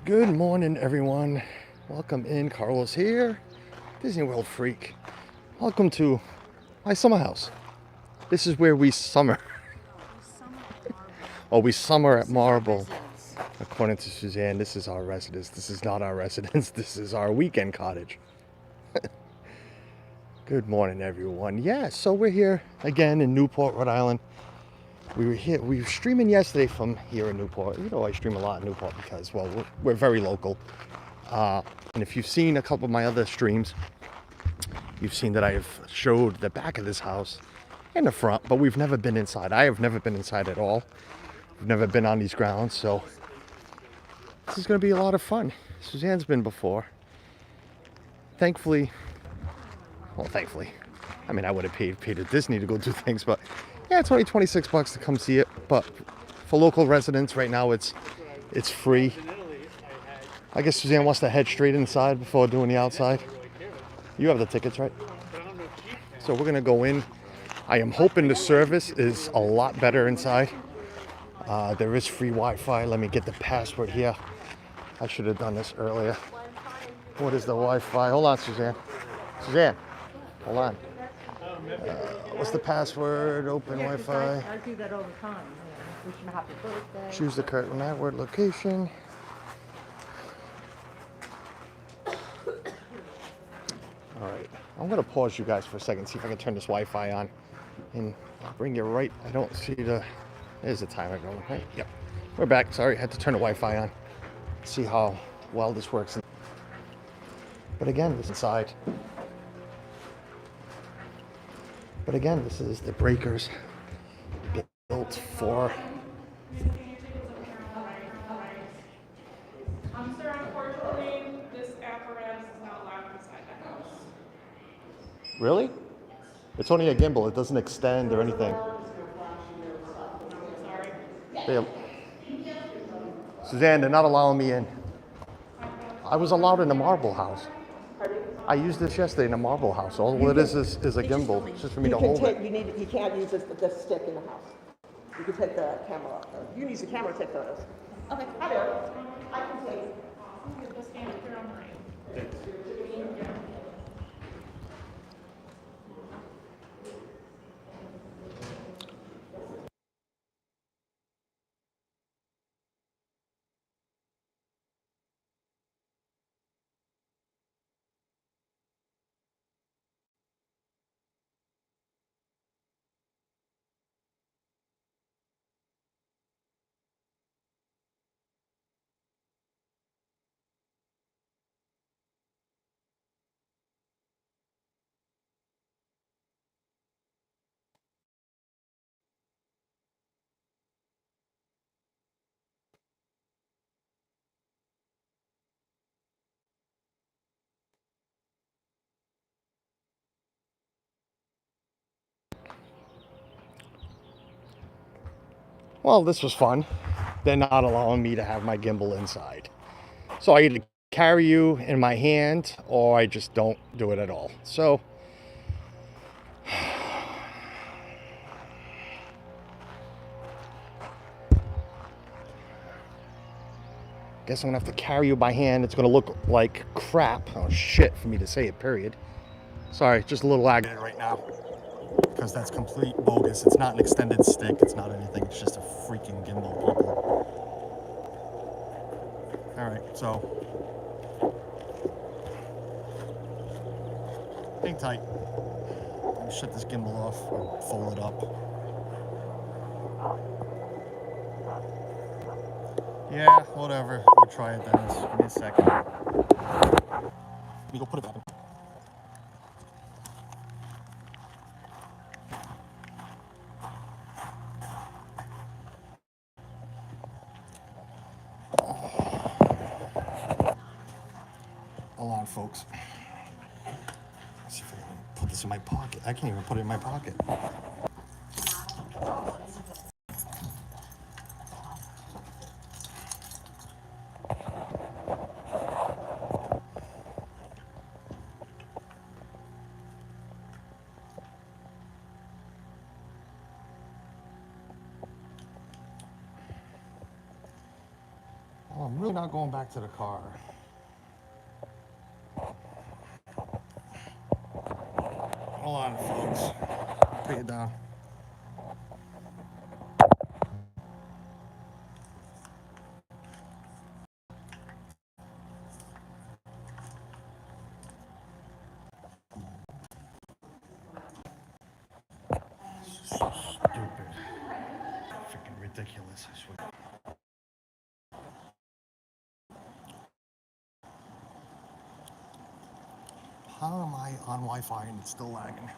Good morning, everyone. Welcome in. Carlos here, Disney World freak. Welcome to my summer house. This is where we summer. Oh, we summer at Marble. According to Suzanne, this is our residence. This is not our residence. This is our weekend cottage. Good morning, everyone. Yeah, so we're here again in Newport, Rhode Island. We were streaming yesterday from here in Newport. You know, I stream a lot in Newport because, well, we're very local. And if you've seen a couple of my other streams, you've seen that I have showed the back of this house and the front, but we've never been inside. I have never been inside at all. We've never been on these grounds, so this is going to be a lot of fun. Suzanne's been before. Thankfully, I mean, I would have paid at Disney to go do things, but yeah, it's only $26 to come see it. But for local residents right now, it's free. I guess Suzanne wants to head straight inside before doing the outside. You have the tickets, right? So we're gonna go in. I am hoping the service is a lot better inside. There is free Wi-Fi. Let me get the password here. I should have done this earlier. What is the Wi-Fi? Hold on, Suzanne. Suzanne, hold on. What's the password? Open Wi-Fi. I do that all the time. Yeah. Wish you a happy birthday. Choose the correct network location. All right, I'm gonna pause you guys for a second, see if I can turn this Wi-Fi on, and I'll bring you right. I don't see there's the timer going, right? Yep. We're back. Sorry, I had to turn the Wi-Fi on. See how well this works. But again, this inside. But again, this is the breakers built for. Sir, unfortunately, this apparatus is not allowed inside the house. Really? It's only a gimbal. It doesn't extend or anything. Sorry. Suzanne, they're not allowing me in. I was allowed in the Marble House. I used this yesterday in the Marble House. All it is a gimbal. It's just for me to hold it. You can't use this stick in the house. You can take the camera. You can use the camera to take photos. Okay. Hi there. I can take. Just stand up here on mine. Well, this was fun. They're not allowing me to have my gimbal inside. So I either carry you in my hand or I just don't do it at all. So guess I'm gonna have to carry you by hand. It's gonna look like crap. Oh shit, for me to say it, period. Sorry, just a little aggravated right now. Because that's complete bogus. It's not an extended stick. It's not anything. It's just a freaking gimbal, people. All right, so hang tight. Let me shut this gimbal off or fold it up. Yeah, whatever. We'll try it, Dennis. Give me a second. Let me go put it back in. Hold on, folks. Let's see if I can put this in my pocket. I can't even put it in my pocket. Oh, I'm really not going back to the car. Hold on, folks. Put it down. Stupid. Freaking ridiculous, I swear. How am I on Wi-Fi and it's still lagging?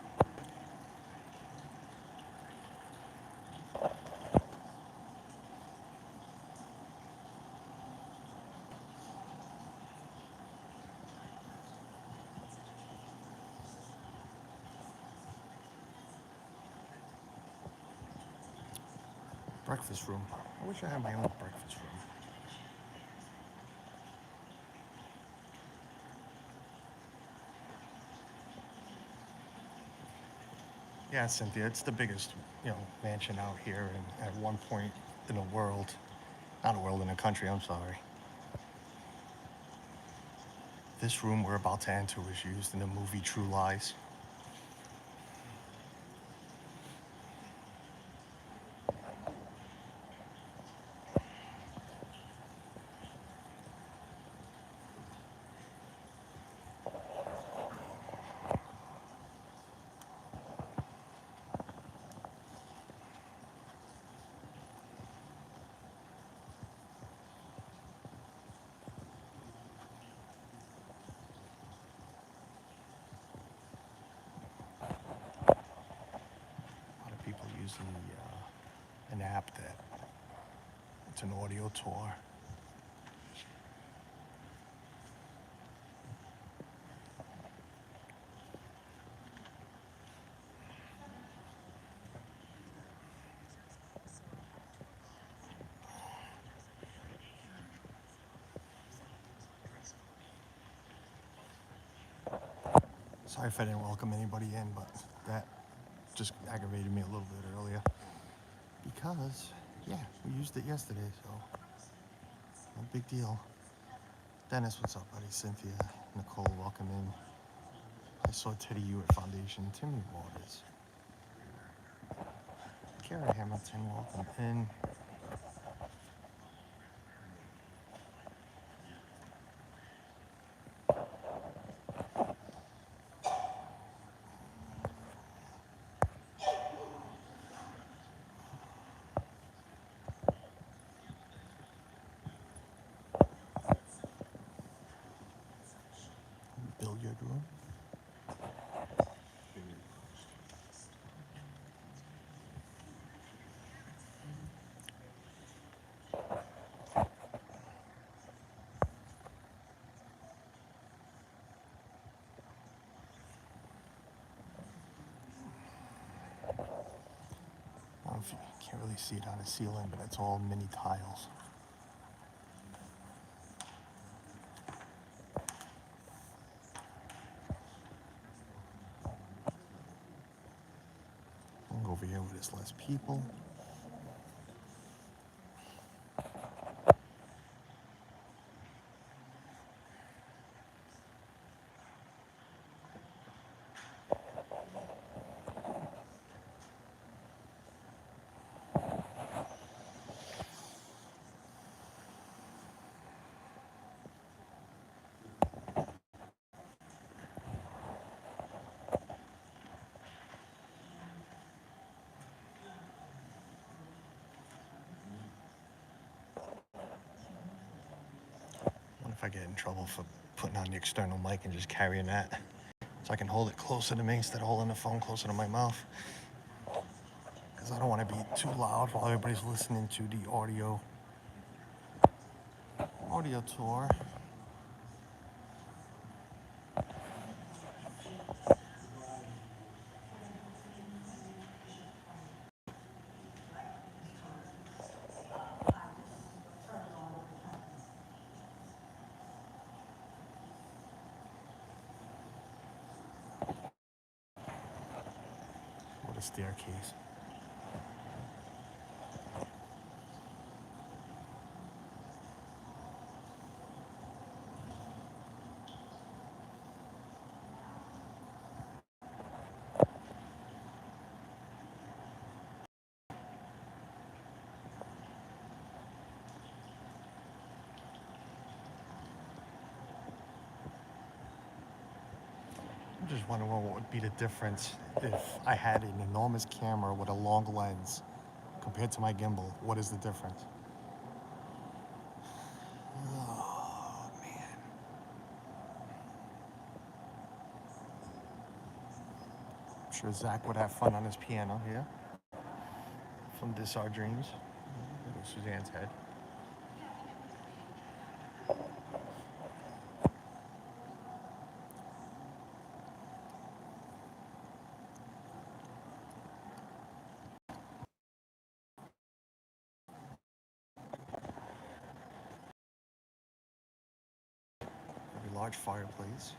Breakfast room. I wish I had my own breakfast room. Yeah, Cynthia, it's the biggest, mansion out here, and at one point in the world, not a world, in the country, I'm sorry. This room we're about to enter was used in the movie True Lies. A lot of people use an app that it's an audio tour. Sorry if I didn't welcome anybody in, but that just aggravated me a little bit earlier. Because, yeah, we used it yesterday, so no big deal. Dennis, what's up, buddy? Cynthia, Nicole, welcome in. I saw Teddy Hewitt Foundation, Timmy Waters. Kara Hamilton, welcome in. Billiard room. I don't know if you can't really see it on the ceiling, but it's all mini tiles. I'll go over here where there's less people. What if I get in trouble for putting on the external mic and just carrying that? So I can hold it closer to me instead of holding the phone closer to my mouth. Because I don't want to be too loud while everybody's listening to the audio tour. What a staircase. just wondering what would be the difference if I had an enormous camera with a long lens compared to my gimbal. What is the difference? Oh, man. I'm sure Zach would have fun on his piano here. From This Our Dreams. There's Suzanne's head. Very large fireplace.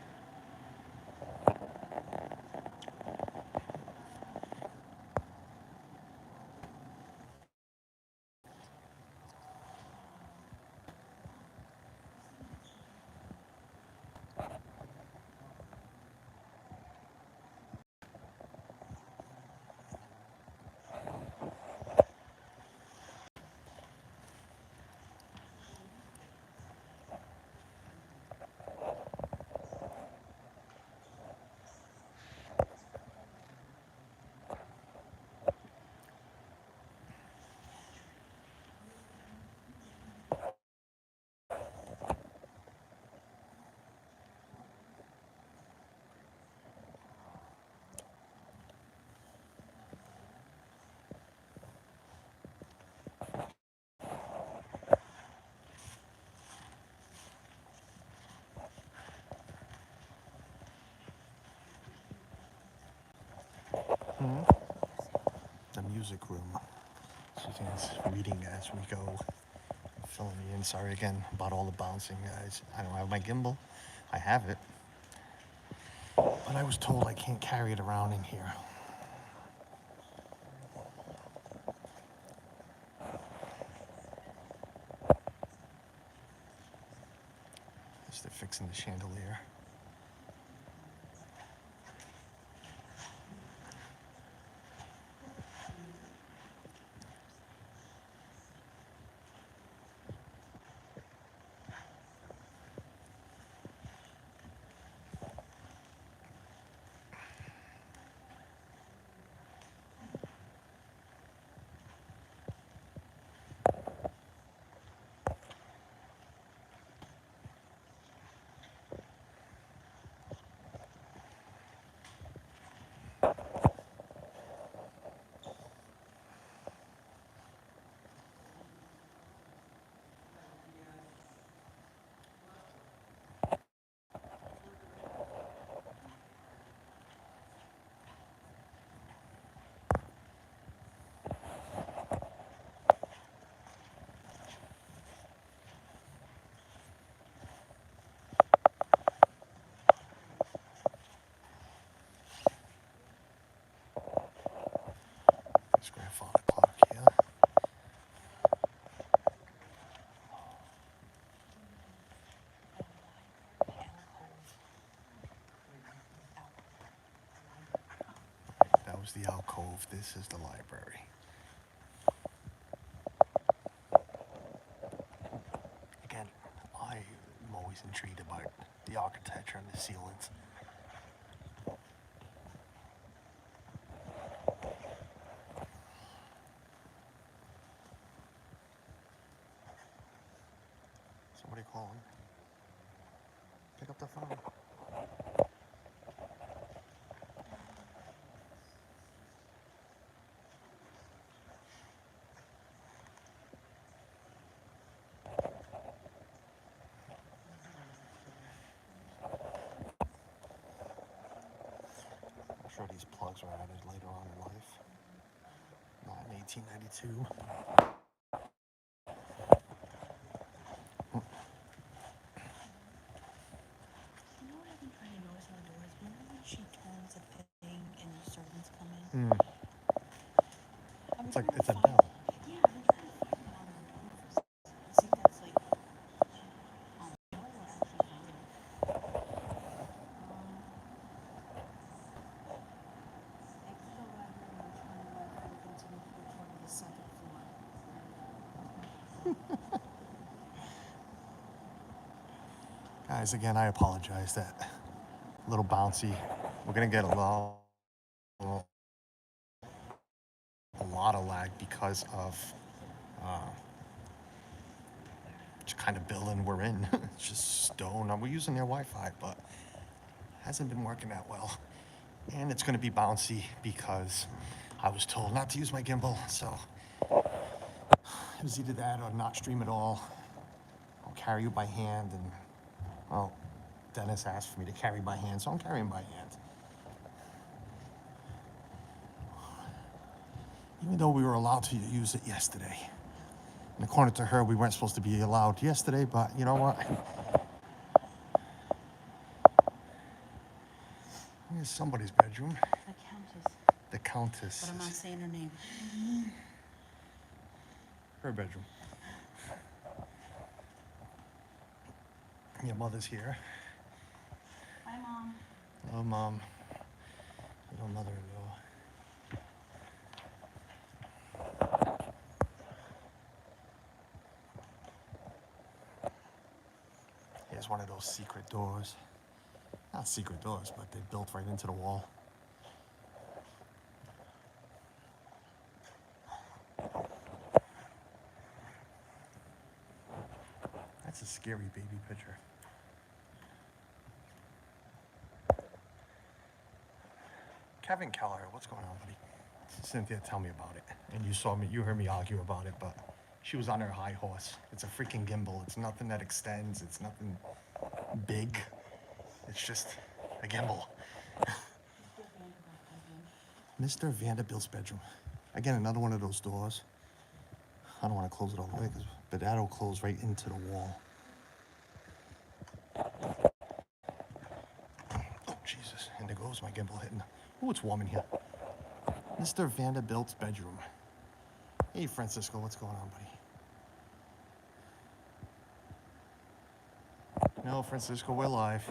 The music room. Suzanne's reading as we go. Filling me in. Sorry again about all the bouncing, guys. I don't have my gimbal. I have it. But I was told I can't carry it around in here. Guess they're fixing the chandelier. His grandfather clock here. That was the alcove. This is the library. Again, I'm always intrigued about the architecture and the ceilings. Somebody calling. Pick up the phone. I'm sure these plugs were added later on in life. Not in 1892. You know what I've been trying to notice outdoors? Whenever she turns a thing and the servants come in, It's like it's a find, bell. yeah, I've been trying to find it on her door. See if that's like on the door or actually found it. Exit the library and turn left into Newport toward the second floor. Guys, again, I apologize. That little bouncy we're gonna get a lot of lag because of which kind of building we're in. It's just stone. We're using their Wi-Fi, but hasn't been working that well. And it's gonna be bouncy because I was told not to use my gimbal, so it was either that or not stream at all. I'll carry you by hand, and well, Dennis asked for me to carry by hand, so I'm carrying by hand. Even though we were allowed to use it yesterday. And according to her, we weren't supposed to be allowed yesterday, but you know what? Here's somebody's bedroom. The Countess. The Countess. But I'm not saying her name. Her bedroom. Your mother's here. Hi, Mom. Hello, Mom. Little mother-in-law. Here's one of those secret doors. Not secret doors, but they're built right into the wall. That's a scary baby picture. Kevin Keller, what's going on, buddy? Cynthia, tell me about it. And you heard me argue about it, but she was on her high horse. It's a freaking gimbal. It's nothing that extends. It's nothing big. It's just a gimbal. Mr. Vanderbilt's bedroom. Again, another one of those doors. I don't want to close it all the way, but that'll close right into the wall. Oh, Jesus. And there goes my gimbal hitting. Oh, it's warm in here. Mr. Vanderbilt's bedroom. Hey, Francisco, what's going on, buddy? No, Francisco, we're live.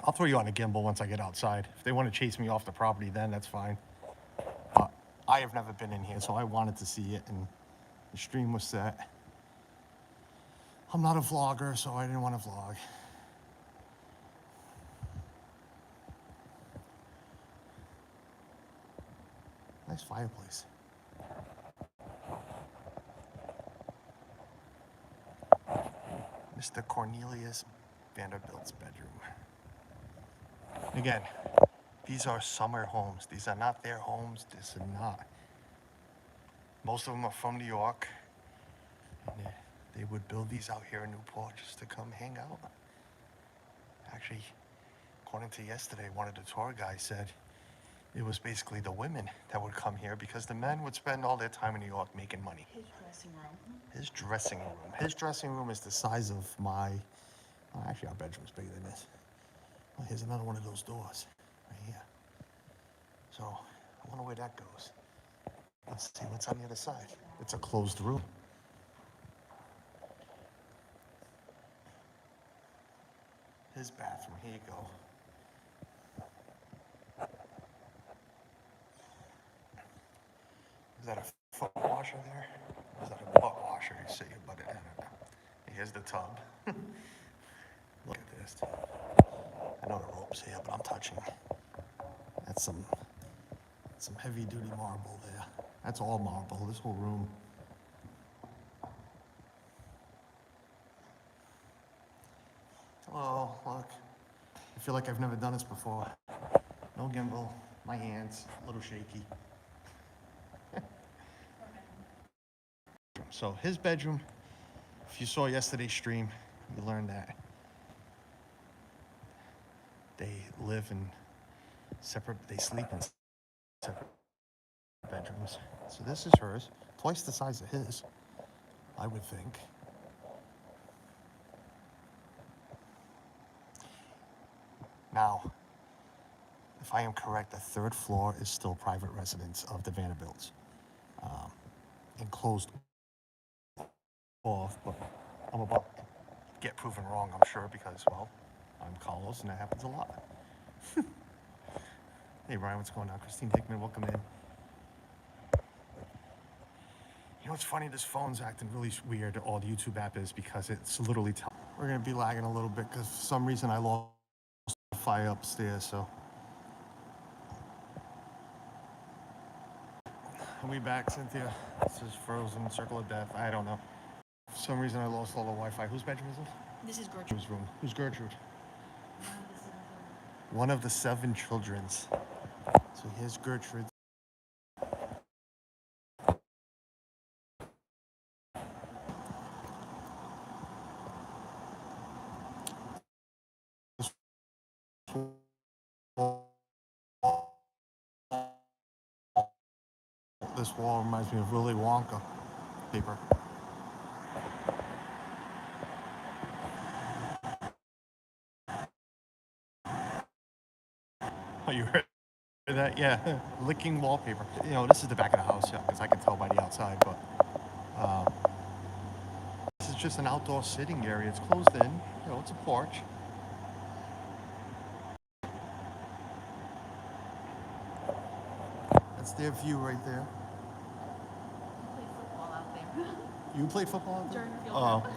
I'll throw you on a gimbal once I get outside. If they want to chase me off the property, then that's fine. But I have never been in here, so I wanted to see it, and the stream was set. I'm not a vlogger, so I didn't want to vlog. Nice fireplace. Mr. Cornelius Vanderbilt's bedroom. Again, these are summer homes. These are not their homes. This is not. Most of them are from New York. And they would build these out here in Newport just to come hang out. Actually, according to yesterday, one of the tour guys said it was basically the women that would come here because the men would spend all their time in New York making money. His dressing room. His dressing room. His dressing room is the size of my... Oh, actually, our bedroom's bigger than this. Well, here's another one of those doors right here. So, I wonder where that goes. Let's see what's on the other side. It's a closed room. His bathroom. Here you go. Is that a foot washer there? Or is that a butt washer? You sit your butt in. I don't know. Here's the tub. Look at this. I know the rope's here, but I'm touching. That's some heavy-duty marble there. That's all marble, this whole room. Hello, look. I feel like I've never done this before. No gimbal, my hands, a little shaky. So his bedroom, if you saw yesterday's stream, you learned that they sleep in separate bedrooms. So this is hers, twice the size of his, I would think. Now, if I am correct, the third floor is still private residence of the Vanderbilts. Enclosed off, but I'm about to get proven wrong, I'm sure, because, well, I'm Carlos, and that happens a lot. Hey, Ryan, what's going on? Christine Hickman, welcome in. You know what's funny? This phone's acting really weird, all the YouTube app is, because it's literally... We're going to be lagging a little bit, because for some reason I lost Wi-Fi upstairs, so. Are we back, Cynthia? This is frozen, circle of death. I don't know. For some reason, I lost all the Wi-Fi. Whose bedroom is this? This is Gertrude. Whose room? Who's Gertrude? One of the 7 children. One of the 7 children's. So here's Gertrude. This wall reminds me of Willy Wonka paper. Oh, you heard that? Yeah, licking wallpaper. You know, this is the back of the house, yeah, because I can tell by the outside, but this is just an outdoor sitting area. It's closed in. You know, it's a porch. That's their view right there. Play football out there. You play football out there? During the field Oh. trip.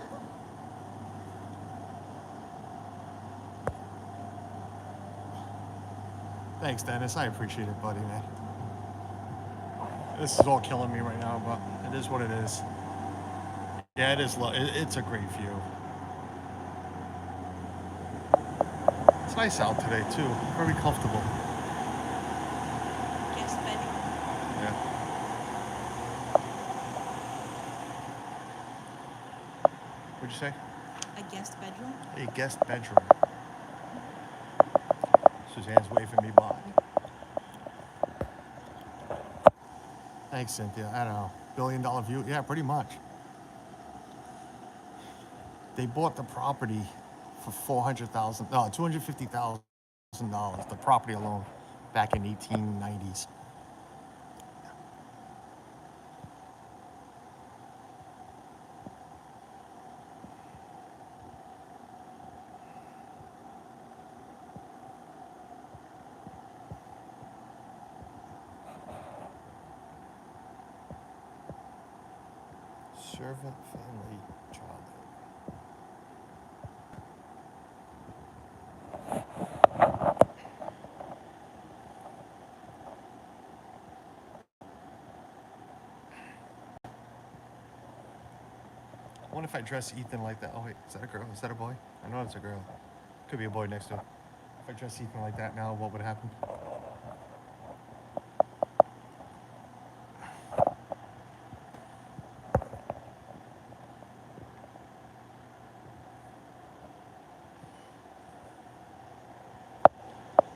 Thanks, Dennis. I appreciate it, buddy, man. This is all killing me right now, but it is what it is. Yeah, it is. It's a great view. It's nice out today, too. Very comfortable. Guest bedroom. Yeah. What'd you say? A guest bedroom. A guest bedroom. Suzanne's waving me by. Thanks, Cynthia. I don't know. $1 billion view? Yeah, pretty much. They bought the property for $250,000. The property alone, back in 1890s. Servant, family, childhood. I wonder if I dress Ethan like that. Oh wait, is that a girl? Is that a boy? I know it's a girl. Could be a boy next to her. If I dress Ethan like that now, what would happen?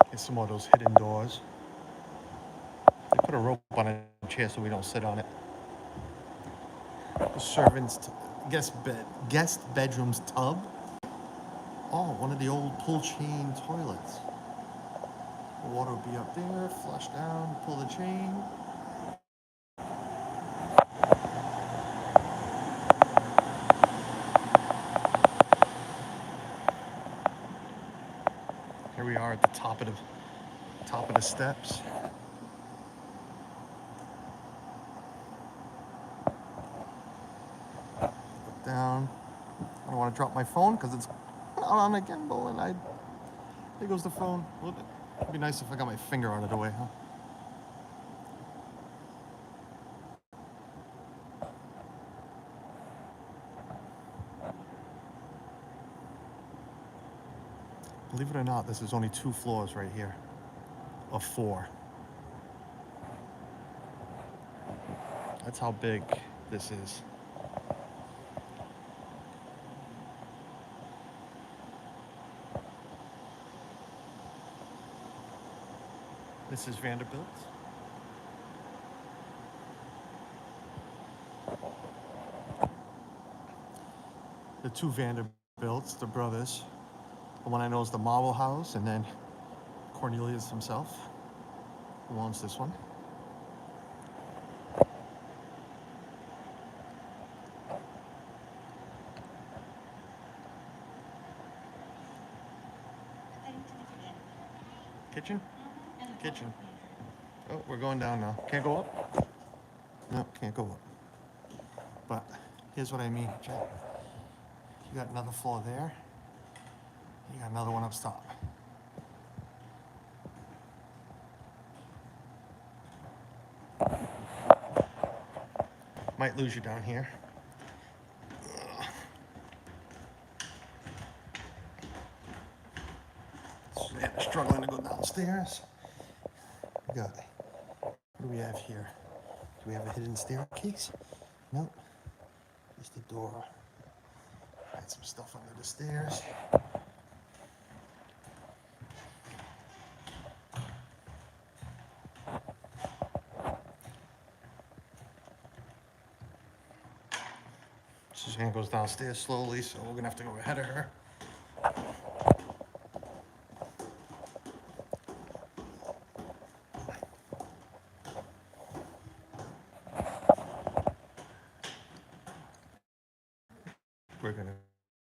Here's some more of those hidden doors. They put a rope on a chair so we don't sit on it. The servant's guest bedroom's tub. Oh, one of the old pull chain toilets. The water will be up there, flush down, pull the chain. Here we are at the top of the steps. Look down. I don't want to drop my phone because it's not on a gimbal, and there goes the phone. It'd be nice if I got my finger out of the way, huh? Believe it or not, this is only 2 floors right here, of 4. That's how big this is. Mrs. Vanderbilt. The 2 Vanderbilts, the brothers. The one I know is the Marble House, and then Cornelius himself, who owns this one. Kitchen? Kitchen. Oh, we're going down now. Can't go up? No, can't go up. But here's what I mean, check. You got another floor there. You got another one up top. Might lose you down here. Suzanne is struggling to go downstairs. We got, what do we have here? Do we have a hidden staircase? Nope. Just a door. Got some stuff under the stairs. Suzanne goes downstairs slowly, so we're gonna have to go ahead of her. We're gonna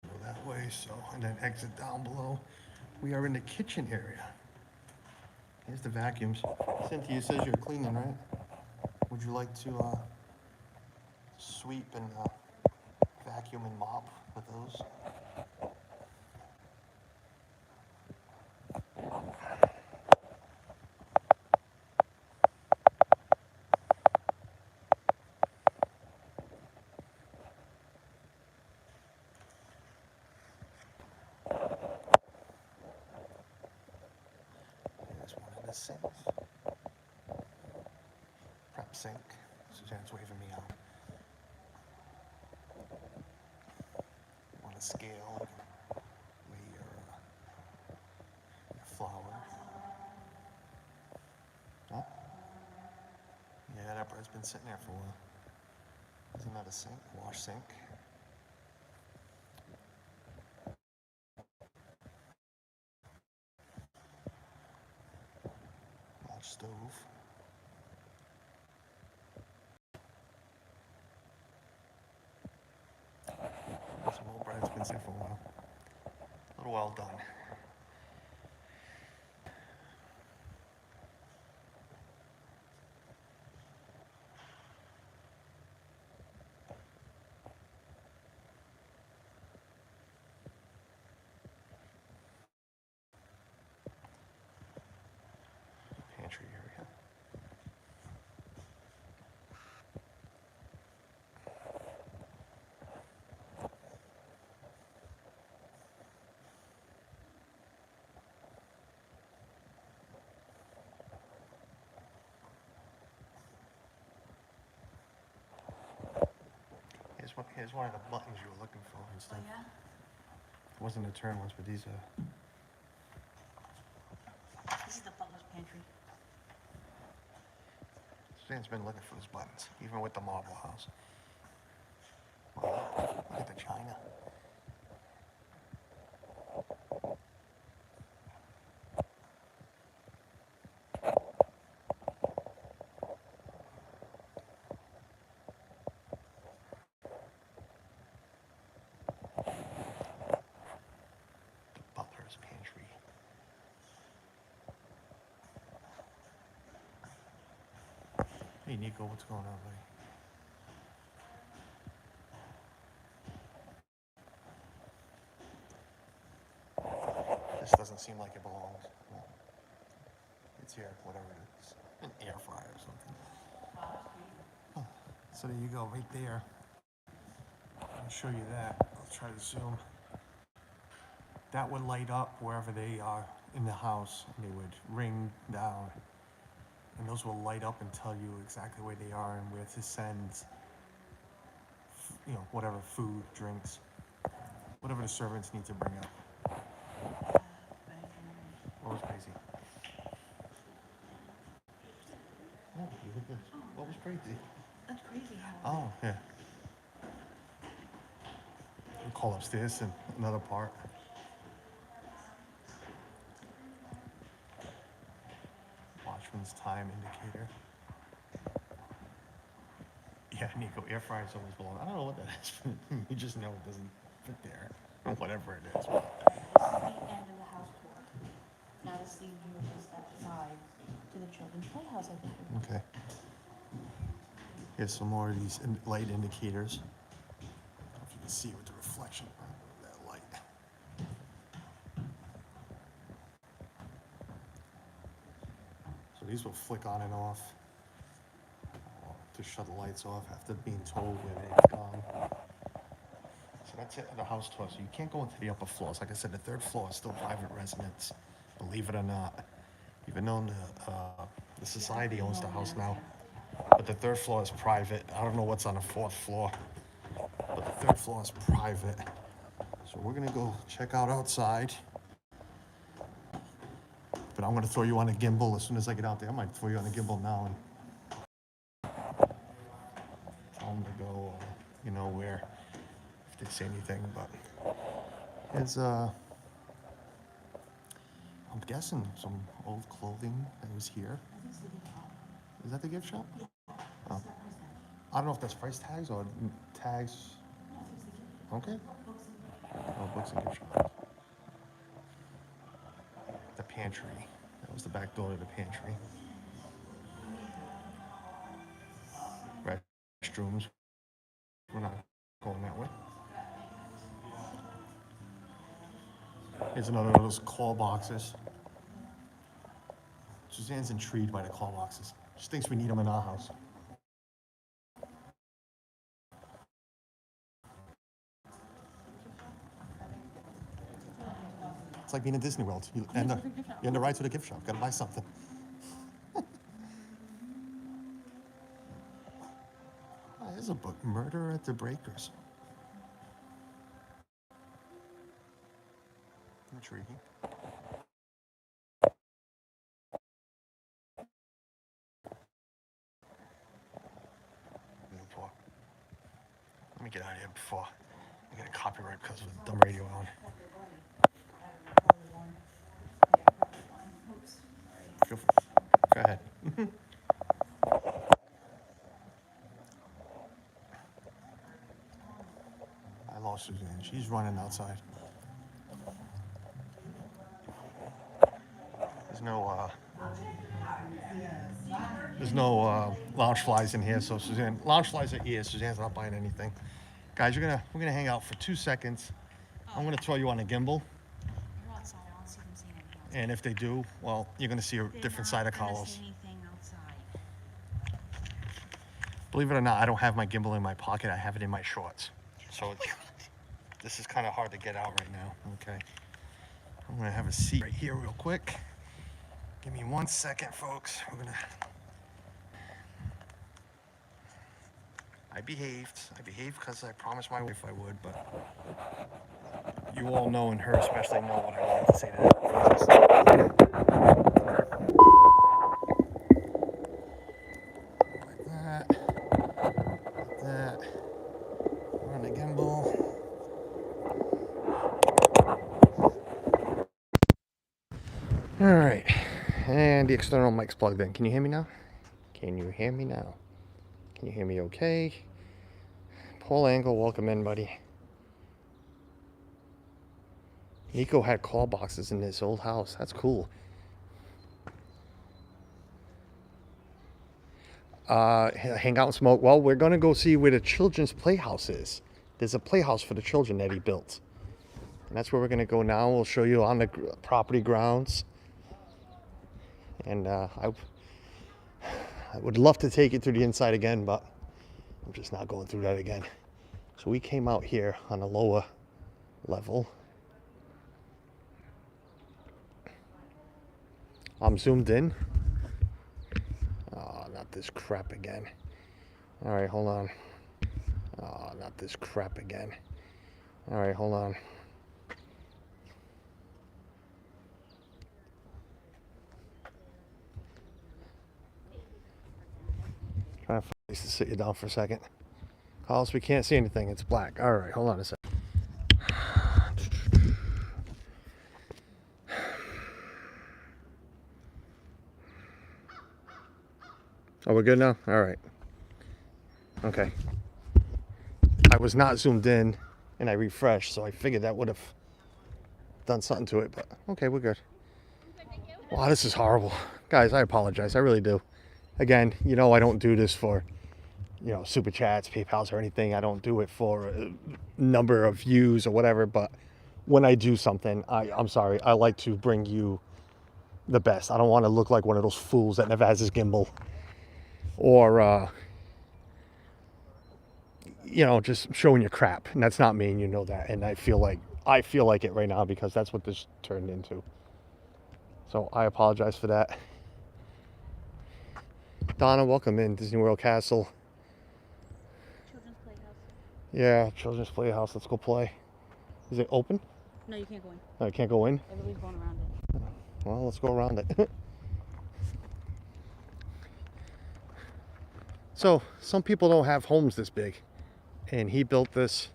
go that way, so, and then exit down below. We are in the kitchen area. Here's the vacuums. Cynthia says you're cleaning, right? Would you like to sweep and vacuum and mop with those? Here's one of the sinks. Prep sink. Suzanne's waving me out. On a scale, you can weigh your flour. Huh? Yeah, that bread's been sitting there for a while. Isn't that a sink? Wash sink. Large stove. Some old bread's been sitting for a while. A little well done. Pantry area. Here's one of the buttons you were looking for and Oh, stuff. yeah? It wasn't the turn ones, but these are. This is the butler's pantry. Suzanne's been looking for those buttons, even with the marble house. Wow, look at the china. The butler's pantry. Hey Nico, what's going on, buddy? This doesn't seem like it belongs. Well, it's here, whatever it is. An air fryer or something. Huh. So there you go, right there. I'll show you that. I'll try to zoom. That would light up wherever they are in the house, and they would ring down. And those will light up and tell you exactly where they are and where to send, you know, whatever food, drinks, whatever the servants need to bring up. What was crazy? Oh, you hit this. What was crazy? That's crazy how. Oh, yeah. We'll call upstairs in another part. Watchman's time indicator. Yeah, Nico, air fryers always belong. I don't know what that is. You just know it doesn't fit there. Or whatever it is. This is the end of the house tour. Now let's see if you can step aside to the children's playhouse, I think. Okay. Here's some more of these light indicators. I don't know if you can see with the reflection of that light. So these will flick on and off to to shut the lights off after being told where they've gone. So that's it, the house tour. So you can't go into the upper floors. Like I said, the third floor is still private residence, believe it or not. Even though the society owns the house now, but the third floor is private. I don't know what's on the fourth floor, but the third floor is private. So we're gonna go check out outside. But I'm gonna throw you on a gimbal as soon as I get out there. I might throw you on a gimbal now and tell them to go, you know, where, if they say anything. But it's, I'm guessing some old clothing that was here. Is that the gift shop? Oh. I don't know if that's price tags or tags. Okay. Oh, books and gift shop. The pantry. That was the back door to the pantry. Restrooms. We're not going that way. Here's another of those call boxes. Suzanne's intrigued by the call boxes. She thinks we need them in our house. It's like being in Disney World. You end the ride to the gift shop. Gotta buy something. There's a book, Murder at the Breakers. Intriguing. Newport. Let me get out of here before I get a copyright because of the dumb radio on. Go ahead. I lost Suzanne. She's running outside. There's no lounge flies in here, so Suzanne, lounge flies are here. Suzanne's not buying anything. Guys, we're gonna hang out for 2 seconds. I'm gonna throw you on a gimbal. You're outside. I don't see them saying anything outside. And if they do, well, you're gonna see a different side of Carlos. Say anything outside. Believe it or not, I don't have my gimbal in my pocket. I have it in my shorts. So this is kind of hard to get out right now. Okay. I'm gonna have a seat right here real quick. Give me 1 second, folks. I behaved because I promised my wife I would, but you all know, and her especially know what I wanted to say to that. Like that. Like that. We're on the gimbal. All right. And the external mic's plugged in. Can you hear me now? Can you hear me now? Can you hear me okay? Paul Angle, welcome in, buddy. Nico had call boxes in his old house. That's cool. Hang out and smoke. Well, we're going to go see where the children's playhouse is. There's a playhouse for the children that he built. And that's where we're going to go now. We'll show you on the property grounds. And I would love to take you through the inside again, but I'm just not going through that again. So we came out here on a lower level. I'm zoomed in. Oh, not this crap again. All right, hold on. Oh, not this crap again. All right, hold on. Trying to find a place to sit you down for a second. Carlos, we can't see anything. It's black. All right, hold on a second. Oh, we're good now? All right. Okay. I was not zoomed in, and I refreshed, so I figured that would have done something to it, but okay, we're good. Wow, this is horrible. Guys, I apologize. I really do. Again, you know I don't do this for, you know, super chats, PayPals, or anything. I don't do it for a number of views or whatever, but when I do something, I'm sorry. I like to bring you the best. I don't want to look like one of those fools that never has his gimbal. Or you know, just showing you crap. And that's not me, and you know that. And I feel like it right now because that's what this turned into. So I apologize for that. Donna, welcome in Disney World Castle. Children's playhouse. Yeah, children's playhouse. Let's go play. Is it open? No, you can't go in. I can't go in? Everybody's going around it. Well, let's go around it. So, some people don't have homes this big. And he built this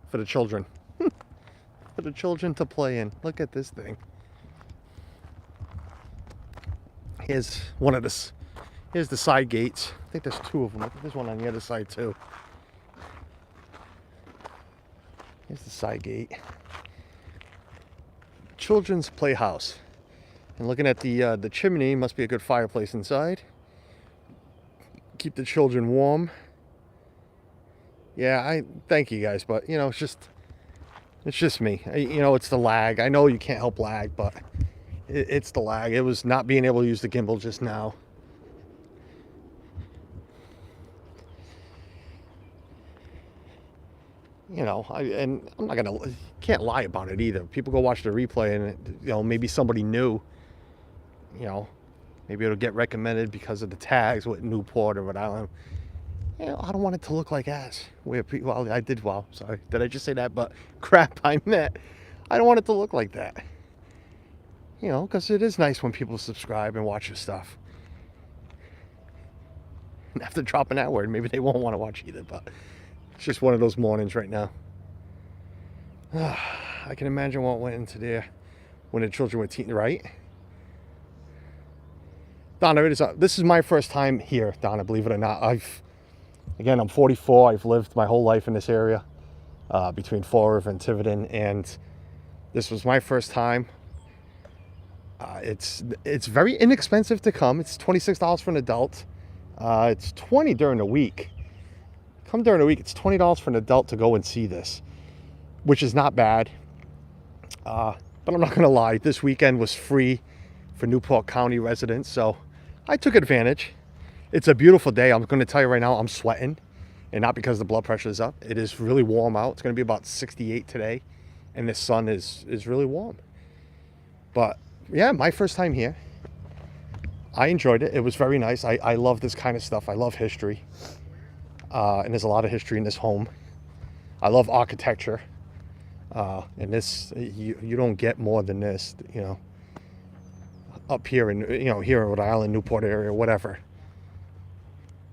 for the children. For the children to play in. Look at this thing. Here's the side gates. I think there's two of them. I think there's one on the other side too. Here's the side gate. Children's playhouse. And looking at the chimney, must be a good fireplace inside. Keep the children warm. Yeah, I thank you guys, but you know, it's just me. You know, it's the lag. I know you can't help lag, but it's the lag. It was not being able to use the gimbal just now. You know, I'm not gonna, can't lie about it either. People go watch the replay and, you know, maybe somebody new, you know, maybe it'll get recommended because of the tags with Newport or Rhode Island. You know, I don't want it to look like ass. Well, I did, well, sorry. Did I just say that? But crap, I meant, I don't want it to look like that. You know, because it is nice when people subscribe and watch your stuff. And after dropping that word, maybe they won't want to watch either, but it's just one of those mornings right now. I can imagine what went into there when the children were right? Donna, this is my first time here, Donna, believe it or not. Again, I'm 44. I've lived my whole life in this area, between Fall River and Tiverton, and this was my first time. It's very inexpensive to come. It's $26 for an adult. It's $20 during the week. Come during the week, it's $20 for an adult to go and see this, which is not bad. But I'm not gonna lie, this weekend was free for Newport County residents, so I took advantage. It's a beautiful day. I'm gonna tell you right now, I'm sweating, and not because the blood pressure is up. It is really warm out. It's gonna be about 68 today, and the sun is really warm. But yeah, my first time here. I enjoyed it. It was very nice. I love this kind of stuff. I love history. And there's a lot of history in this home. I love architecture. And this, you don't get more than this, you know, up here in, you know, here in Rhode Island, Newport area, whatever.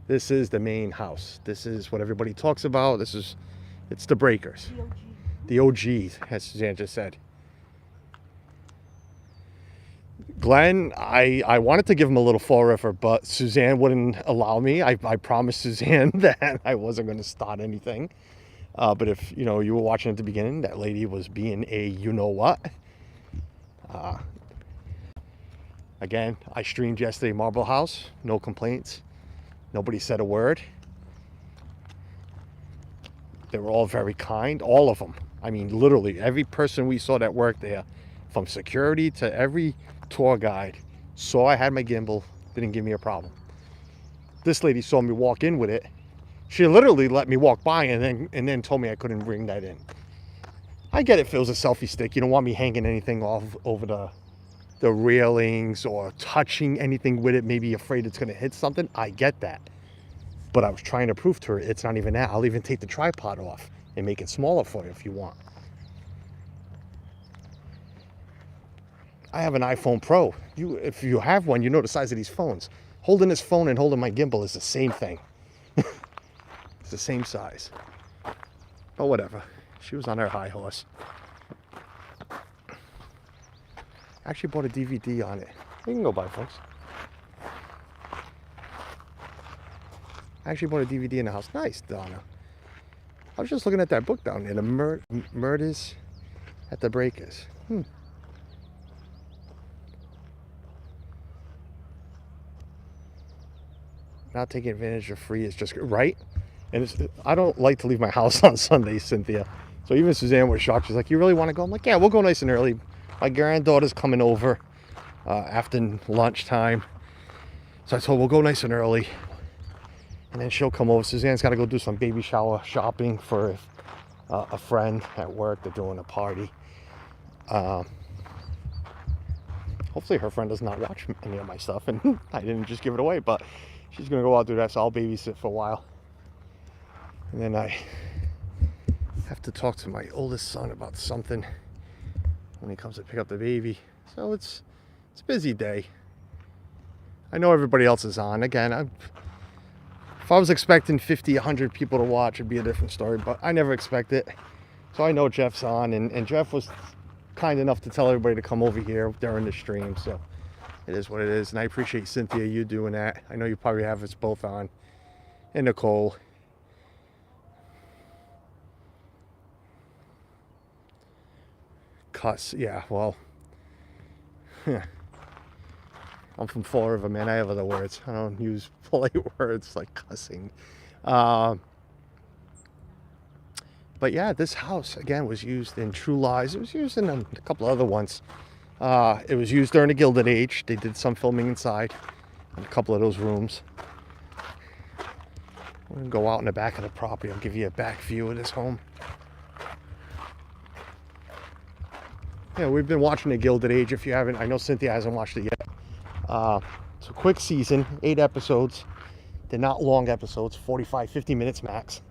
This is the main house. This is what everybody talks about. It's the breakers. The OGs, as Suzanne just said. Glenn, I wanted to give him a little Fall River, but Suzanne wouldn't allow me. I promised Suzanne that I wasn't going to start anything. But if, you know, you were watching at the beginning, that lady was being a you-know-what. Again, I streamed yesterday Marble House. No complaints. Nobody said a word. They were all very kind, all of them. I mean, literally, every person we saw that worked there, from security to every tour guide, saw I had my gimbal, didn't give me a problem. This lady saw me walk in with it. She literally let me walk by and then told me I couldn't bring that in. I get it if it was a selfie stick. You don't want me hanging anything off over the railings or touching anything with it, maybe afraid it's going to hit something. I get that. But I was trying to prove to her it's not even that. I'll even take the tripod off and make it smaller for you if you want. I have an iPhone Pro. If you have one, you know the size of these phones. Holding this phone and holding my gimbal is the same thing. It's the same size. But whatever. She was on her high horse. I actually bought a DVD on it. You can go buy, folks. I actually bought a DVD in the house. Nice, Donna. I was just looking at that book down there, the Murders at the Breakers. Not taking advantage of free is just right. And I don't like to leave my house on Sundays, Cynthia. So even Suzanne was shocked. She's like, "You really want to go?" I'm like, "Yeah, we'll go nice and early. My granddaughter's coming over after lunchtime." So I told her, we'll go nice and early. And then she'll come over. Suzanne's got to go do some baby shower shopping for a friend at work. They're doing a party. Hopefully her friend does not watch any of my stuff and I didn't just give it away, but she's going to go out and do that, so I'll babysit for a while. And then I have to talk to my oldest son about something when he comes to pick up the baby. So it's a busy day. I know everybody else is on. Again, if I was expecting 50, 100 people to watch, it'd be a different story, but I never expect it. So I know Jeff's on, and Jeff was kind enough to tell everybody to come over here during the stream, so it is what it is. And I appreciate Cynthia, you doing that. I know you probably have us both on. And Nicole. Cuss, yeah, well. I'm from Fall River, man. I have other words. I don't use polite words like cussing. But yeah, this house, again, was used in True Lies. It was used in a couple other ones. It was used during the Gilded Age. They did some filming inside in a couple of those rooms. We're going to go out in the back of the property. I'll give you a back view of this home. Yeah, we've been watching the Gilded Age. If you haven't, I know Cynthia hasn't watched it yet. It's a quick season, 8 episodes. They're not long episodes, 45, 50 minutes max.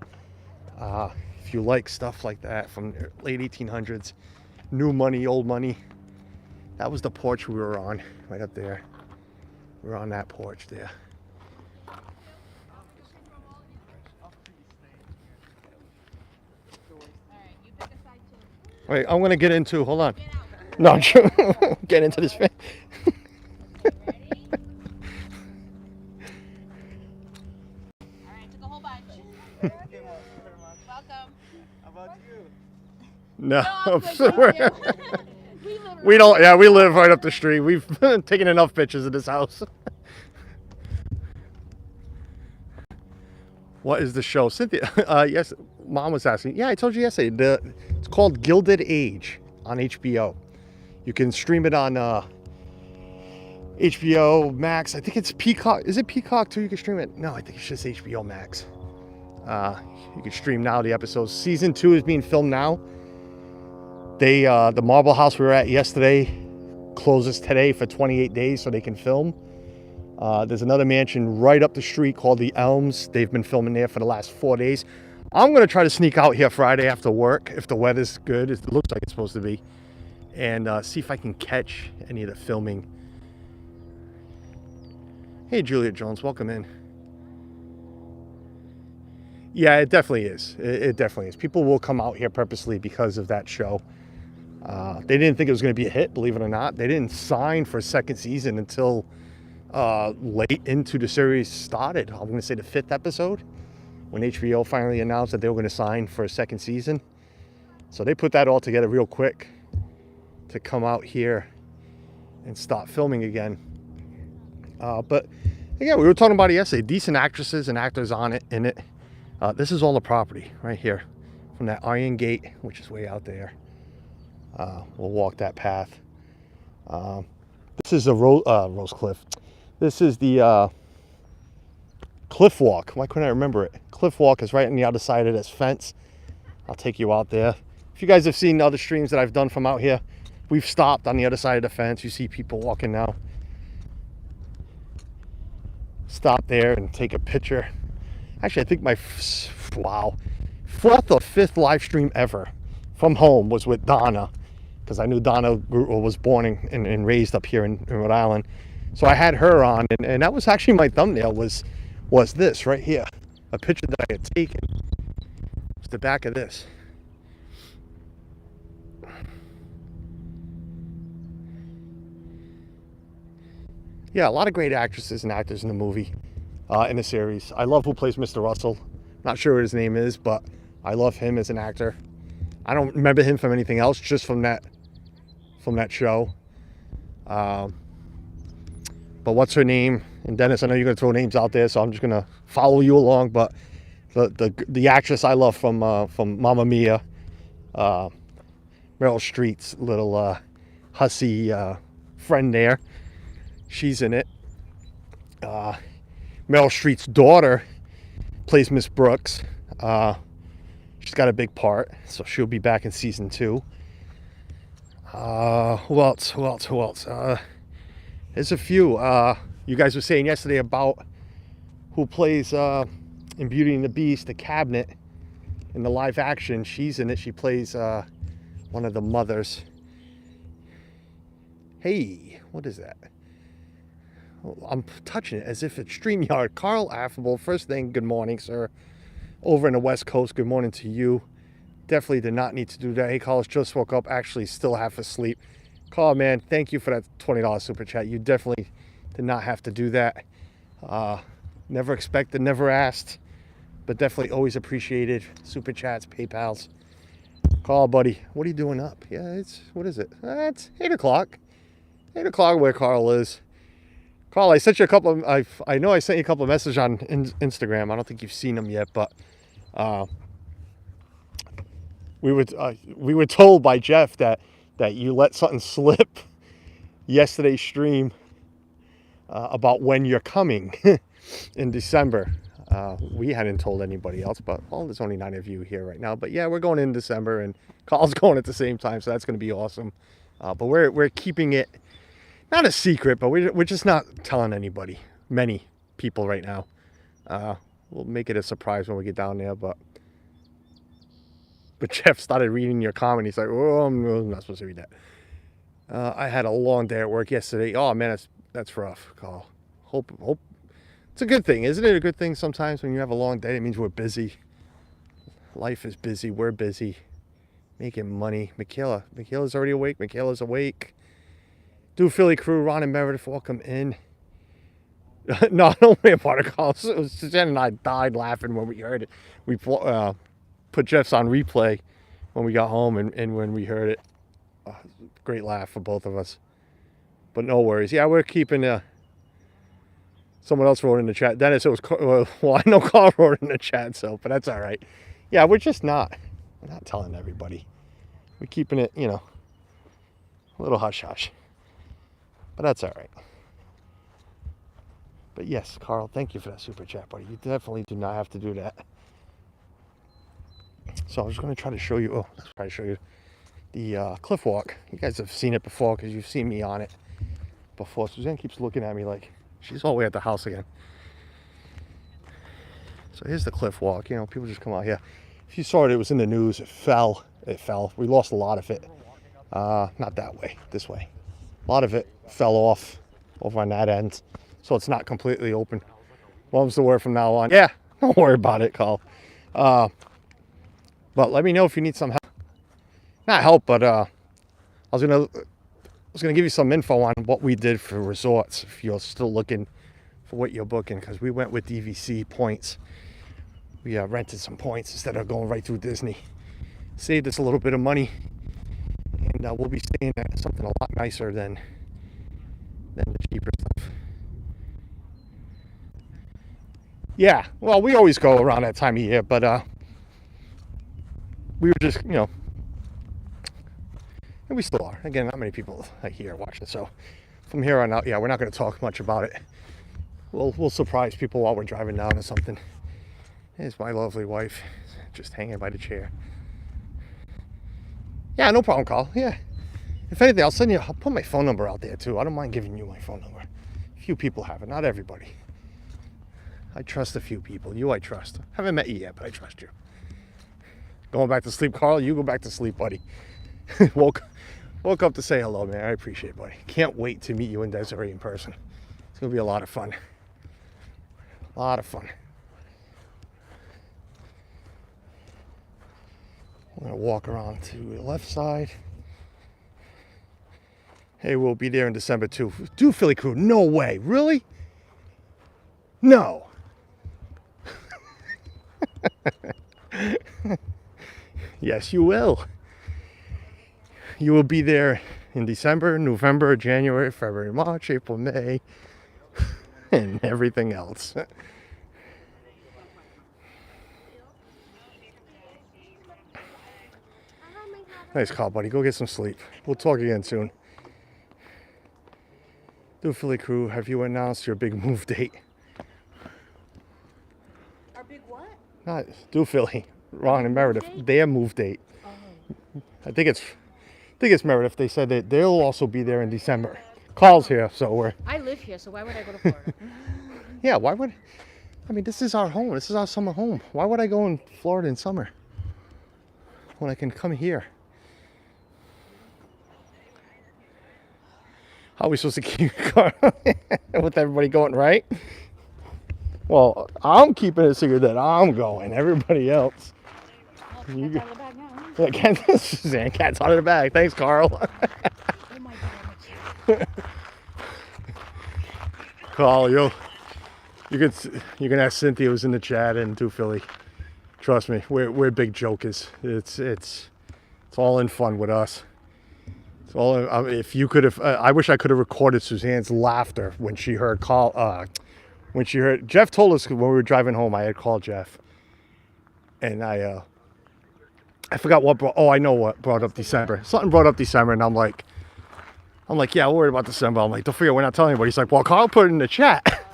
If you like stuff like that from the late 1800s, new money, old money. That was the porch we were on, right up there. We were on that porch there. Wait, I'm gonna get into, hold on. No, I'm sure. Get into this thing. No, we don't. Yeah, we live right up the street. We've taken enough pictures of this house. What is the show, Cynthia? Yes, Mom was asking. Yeah, I told you yesterday. It's called Gilded Age on HBO. You can stream it on HBO Max. I think it's Peacock. Is it Peacock too? You can stream it. No, I think it's just HBO Max. You can stream now the episodes. Season 2 is being filmed now. They the Marble House we were at yesterday closes today for 28 days so they can film. There's another mansion right up the street called the Elms. They've been filming there for the last 4 days. I'm going to try to sneak out here Friday after work if the weather's good. It looks like it's supposed to be. And see if I can catch any of the filming. Hey, Julia Jones, welcome in. Yeah, it definitely is. It definitely is. People will come out here purposely because of that show. They didn't think it was going to be a hit, believe it or not. They didn't sign for a second season until late into the series started. I'm going to say the 5th episode, when HBO finally announced that they were going to sign for a second season. So they put that all together real quick to come out here and start filming again. But again, we were talking about it yesterday. Decent actresses and actors on it in it. This is all the property right here from that iron gate, which is way out there. We'll walk that path. This is a Rose Cliff. This is the Cliff Walk. Why couldn't I remember it? Cliff Walk is right on the other side of this fence. I'll take you out there. If you guys have seen other streams that I've done from out here, we've stopped on the other side of the fence. You see people walking now. Stop there and take a picture. Actually, I think my, 4th or 5th live stream ever from home was with Donna, because I knew Donna was born and raised up here in Rhode Island. So I had her on, and that was actually my thumbnail, was this right here. A picture that I had taken. It's the back of this. Yeah, a lot of great actresses and actors in the movie, in the series. I love who plays Mr. Russell. Not sure what his name is, but I love him as an actor. I don't remember him from anything else, just from that show. But what's her name? And Dennis, I know you're gonna throw names out there, so I'm just gonna follow you along. But the actress I love from Mamma Mia, Meryl Streep's little hussy friend there. She's in it. Meryl Streep's daughter plays Miss Brooks. She's got a big part, so she'll be back in season 2. Who else? There's a few. You guys were saying yesterday about who plays in Beauty and the Beast, the cabinet in the live action. She's in it. She plays one of the mothers. Hey, what is that? Oh, I'm touching it as if it's StreamYard. Carl Affable, first thing, good morning, sir. Over in the West Coast, good morning to you. Definitely did not need to do that. Hey, Carl, just woke up, actually still half asleep. Carl, man, thank you for that $20 super chat. You definitely did not have to do that. Never expected, never asked, but definitely always appreciated. Super chats, PayPals. Carl, buddy, what are you doing up? Yeah, what is it? It's 8 o'clock. 8 o'clock where Carl is. Carl, I sent you a couple of, I know I sent you a couple of messages on Instagram. I don't think you've seen them yet, but we were told by Jeff that you let something slip yesterday's stream about when you're coming in December. We hadn't told anybody else, but well, there's only 9 of you here right now. But yeah, we're going in December, and Carl's going at the same time, so that's going to be awesome. But we're keeping it not a secret, but we're just not telling anybody, many people right now. We'll make it a surprise when we get down there. But Jeff started reading your comment. He's like, "Oh, I'm not supposed to read that." I had a long day at work yesterday. Oh man, that's rough, Carl. Hope it's a good thing, isn't it? A good thing sometimes when you have a long day. It means we're busy. Life is busy. We're busy, making money. Michaela's already awake. Michaela's awake. Do Philly crew, Ron and Meredith, welcome in. No, don't worry about it, Carl. Suzanne and I died laughing when we heard it. We put Jeff's on replay when we got home, and when we heard it, great laugh for both of us. But no worries. Yeah, we're keeping. Someone else wrote in the chat. Dennis, it was well, I know Carl wrote in the chat, but that's all right. Yeah, we're not telling everybody. We're keeping it, a little hush hush. But that's all right. But yes, Carl, thank you for that super chat, buddy. You definitely do not have to do that. So I was going to try to show you. Oh, let's try to show you the cliff walk. You guys have seen it before because you've seen me on it before. Suzanne keeps looking at me like she's all the way at the house again. So here's the cliff walk. People just come out here. If you saw it, it was in the news. It fell. We lost a lot of it. Not that way. This way. A lot of it fell off over on that end. So it's not completely open. Mom's the word from now on. Yeah, don't worry about it, Carl. But let me know if you need some help. Not help, but I was gonna give you some info on what we did for resorts if you're still looking for what you're booking, because we went with DVC points. We rented some points instead of going right through Disney. Saved us a little bit of money, and we'll be staying at something a lot nicer than the cheaper stuff. Yeah, well, we always go around that time of year, but we were just, and we still are. Again, not many people are here watching, so from here on out, yeah, we're not going to talk much about it. We'll surprise people while we're driving down or something. There's my lovely wife, just hanging by the chair. Yeah, no problem, Carl. Yeah. If anything, I'll put my phone number out there too. I don't mind giving you my phone number. A few people have it, not everybody. I trust a few people. You, I trust. Haven't met you yet, but I trust you. Going back to sleep, Carl? You go back to sleep, buddy. Woke up to say hello, man. I appreciate it, buddy. Can't wait to meet you and Desiree in person. It's going to be a lot of fun. A lot of fun. I'm going to walk around to the left side. Hey, we'll be there in December too. Do Philly crew? No way. Really? No. Yes, you will. You will be there in December, November, January, February, March, April, May, and everything else. Nice call, buddy. Go get some sleep. We'll talk again soon. Do Philly crew, have you announced your big move date? Our big what? Not do Philly. Ron and Meredith. Their move date. I think it's Meredith. They said that they'll also be there in December. Carl's here, so we're. I live here, so why would I go to Florida? Yeah, why would? I mean, this is our home. This is our summer home. Why would I go in Florida in summer when I can come here? How are we supposed to keep going with everybody going, right? Well, I'm keeping it secret that I'm going. Everybody else. You Cat's out of the bag now. Yeah, Suzanne, cat's out of the bag. Thanks, Carl. Oh my god, Carl, you can ask Cynthia who's in the chat and do Philly. Trust me, we're big jokers. It's all in fun with us. It's all. If you could have, I wish I could have recorded Suzanne's laughter when she heard when she heard Jeff told us when we were driving home. I had called Jeff, and I forgot what brought. Oh, I know what brought up December. Something brought up December, and I'm like, yeah, we're worried about December. I'm like, don't forget, we're not telling anybody. He's like, well, Carl put it in the chat.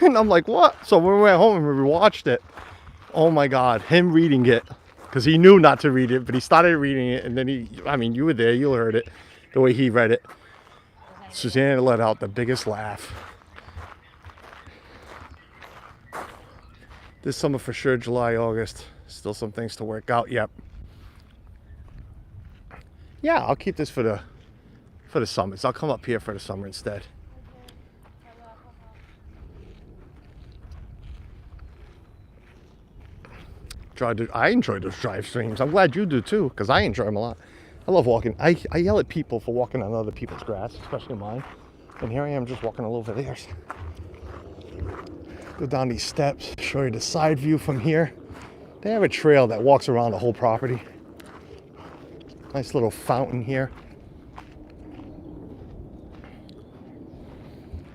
And I'm like, what? So when we went home and we watched it, oh my God, him reading it, because he knew not to read it, but he started reading it, and then you were there, you heard it, the way he read it. Suzanne let out the biggest laugh. This summer for sure, July, August, still some things to work out. Yep. Yeah, I'll keep this for the summers. I'll come up here for the summer instead. I enjoy those drive streams. I'm glad you do too, because I enjoy them a lot. I love walking. I yell at people for walking on other people's grass, especially mine. And here I am just walking all over theirs. Go down these steps, show you the side view from here. They have a trail that walks around the whole property. Nice little fountain here.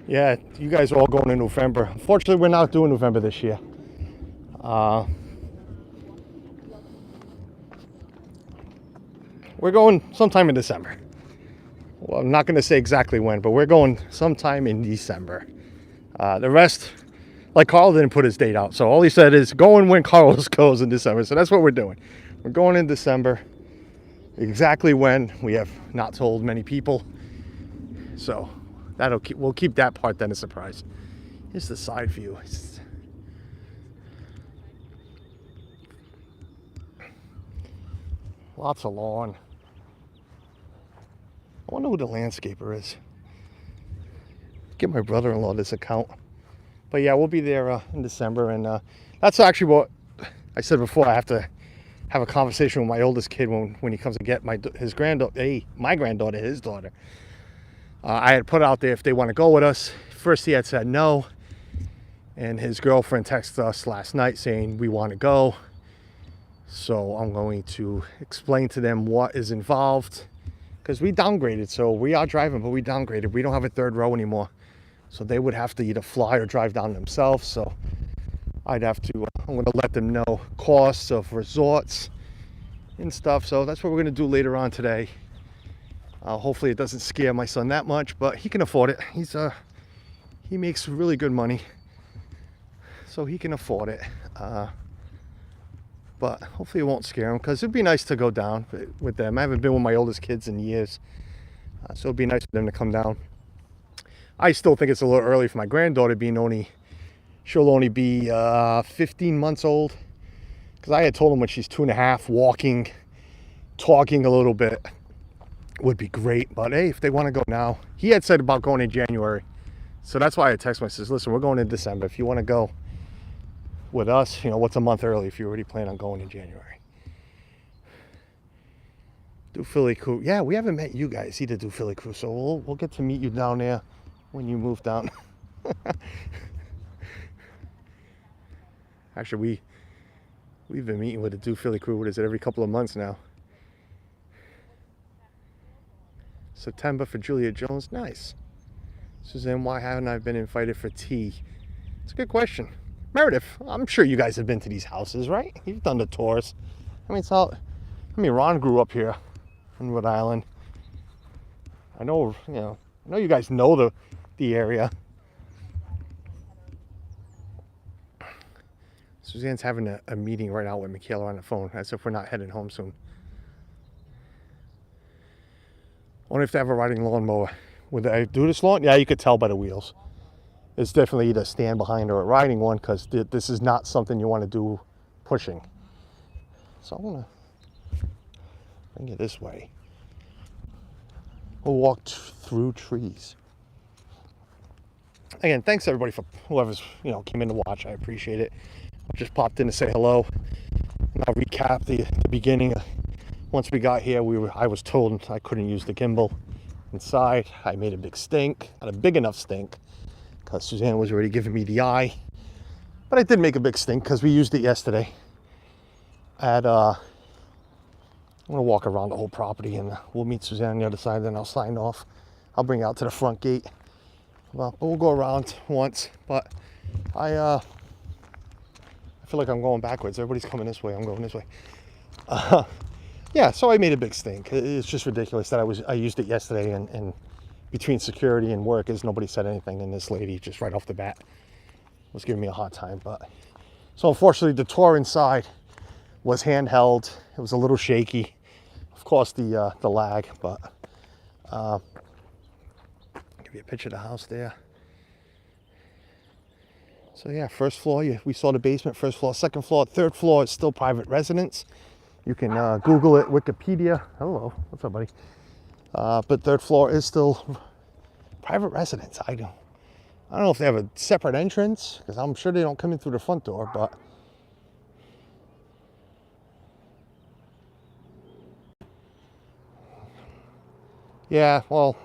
Yeah, you guys are all going in November. Unfortunately, we're not doing November this year. We're going sometime in December. Well, I'm not going to say exactly when, but we're going sometime in December. The rest, like Carl didn't put his date out, so all he said is going when Carlos goes in December. So that's what we're doing. We're going in December. Exactly when, we have not told many people. So we'll keep that part then a surprise. Here's the side view. Lots of lawn. I wonder who the landscaper is. Get my brother-in-law this account. But yeah, we'll be there in December, and that's actually what I said before. I have to have a conversation with my oldest kid when he comes to get my granddaughter, his daughter. I had put out there if they want to go with us. First he had said no, and his girlfriend texted us last night saying we want to go. So I'm going to explain to them what is involved, because we downgraded. So we are driving, but we downgraded. We don't have a third row anymore. So they would have to either fly or drive down themselves. So I'm going to let them know costs of resorts and stuff. So that's what we're going to do later on today. Hopefully it doesn't scare my son that much, but he can afford it. He makes really good money, so he can afford it. But hopefully it won't scare him, because it'd be nice to go down with them. I haven't been with my oldest kids in years, so it'd be nice for them to come down. I still think it's a little early for my granddaughter, she'll only be 15 months old, because I had told him when she's 2.5, walking, talking a little bit would be great. But hey, if they want to go now, he had said about going in January, so that's why I texted him. I says, listen, we're going in December. If you want to go with us, what's a month early if you already plan on going in January? Do Philly Crew. Yeah, we haven't met you guys either, Do Philly Crew, so we'll get to meet you down there when you move down. Actually, we've been meeting with the Do Philly Crew, what is it, every couple of months now. September for Julia Jones. Nice. Suzanne, why haven't I been invited for tea? It's a good question. Meredith, I'm sure you guys have been to these houses, right? You've done the tours. Ron grew up here in Rhode Island. I know you guys know the area. Suzanne's having a meeting right now with Michaela on the phone, as if we're not heading home soon. Only if they have a riding lawnmower. Would I do this lawn? Yeah, you could tell by the wheels. It's definitely either stand behind or a riding one, because this is not something you want to do pushing. So I'm going to bring it this way. We'll walk through trees. Again, thanks everybody for whoever's came in to watch. I appreciate it. I just popped in to say hello. And I'll recap the beginning. Once we got here, I was told I couldn't use the gimbal inside. I made a big stink, not a big enough stink, because Suzanne was already giving me the eye. But I did make a big stink because we used it yesterday. I'm gonna walk around the whole property and we'll meet Suzanne on the other side. Then I'll sign off. I'll bring you out to the front gate. But we'll go around once. But I feel like I'm going backwards. Everybody's coming this way. I'm going this way. Yeah, so I made a big stink. It's just ridiculous that I used it yesterday, and between security and work, nobody said anything, and this lady just right off the bat was giving me a hard time. But so unfortunately, the tour inside was handheld. It was a little shaky, of course, the lag. But I'll give you a picture of the house there. So yeah, first floor, we saw the basement. First floor, second floor, third floor is still private residence. You can Google it, Wikipedia. Hello, what's up, buddy? But third floor is still private residence. I don't know if they have a separate entrance, because I'm sure they don't come in through the front door. But yeah, well,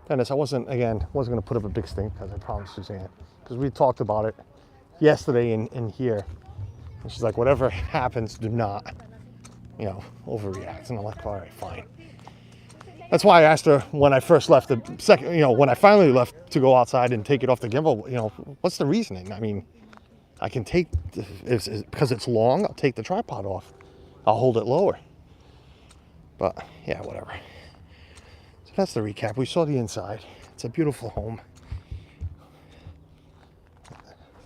Dennis, I wasn't going to put up a big stink, because I promised Suzanne, because we talked about it yesterday in here. And she's like, whatever happens, do not, overreact. And I'm like, all right, fine. That's why I asked her when I first left when I finally left to go outside and take it off the gimbal, what's the reasoning? I mean, I can take, because it's long, I'll take the tripod off. I'll hold it lower. But yeah, whatever. So that's the recap. We saw the inside. It's a beautiful home.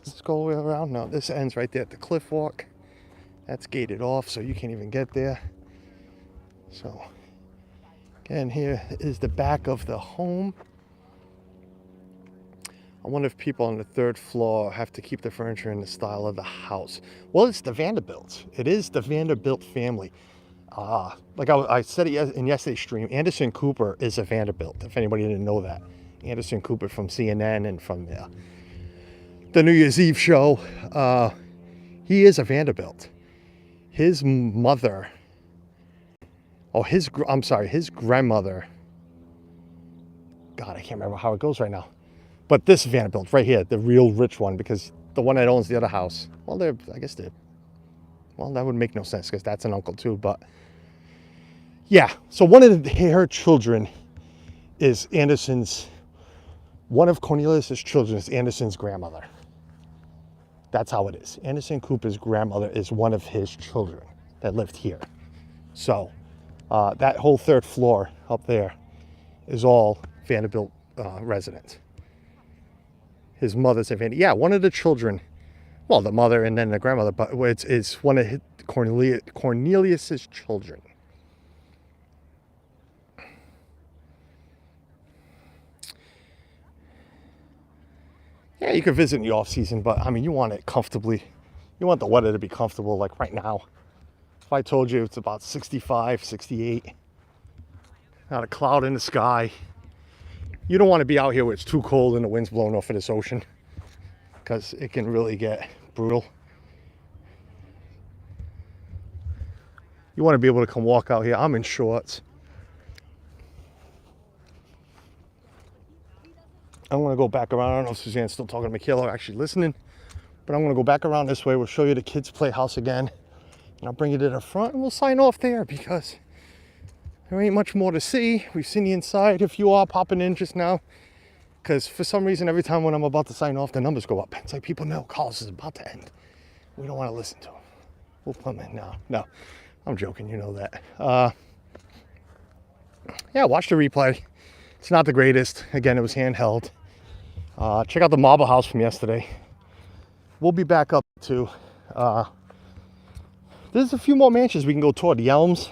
Let's go all the way around. No, this ends right there at the cliff walk. That's gated off, so you can't even get there. So again, here is the back of the home. I wonder if people on the third floor have to keep the furniture in the style of the house. Well, it's the Vanderbilts. It is the Vanderbilt family. Like I said it in yesterday's stream, Anderson Cooper is a Vanderbilt, if anybody didn't know that. Anderson Cooper from CNN and from the New Year's Eve show. He is a Vanderbilt. His mother, his grandmother, God, I can't remember how it goes right now. But this Vanderbilt right here, the real rich one, because the one that owns the other house, well, that would make no sense, because that's an uncle too. But yeah, so one of her children is one of Cornelius's children is Anderson's grandmother. That's how it is. Anderson Cooper's grandmother is one of his children that lived here. So that whole third floor up there is all Vanderbilt residents. His mother's a Vanderbilt. Yeah, one of the children, well, the mother and then the grandmother, but it's one of Cornelius's children. Yeah, you could visit in the off season, but I mean, you want it comfortably. You want the weather to be comfortable, like right now. If I told you it's about 65, 68, not a cloud in the sky, you don't want to be out here where it's too cold and the wind's blowing off of this ocean, because it can really get brutal. You want to be able to come walk out here. I'm in shorts. I'm going to go back around. I don't know if Suzanne's still talking to Michaela or actually listening, but I'm going to go back around this way. We'll show you the kids' playhouse again. And I'll bring you to the front and we'll sign off there, because there ain't much more to see. We've seen the inside. If you are popping in just now, because for some reason, every time when I'm about to sign off, the numbers go up. It's like, people know calls is about to end. We don't want to listen to them. We'll put them in. No, I'm joking. You know that. Yeah, watch the replay. It's not the greatest. Again, it was handheld. Check out the marble house from yesterday. We'll be back up too. There's a few more mansions we can go toward. The Elms.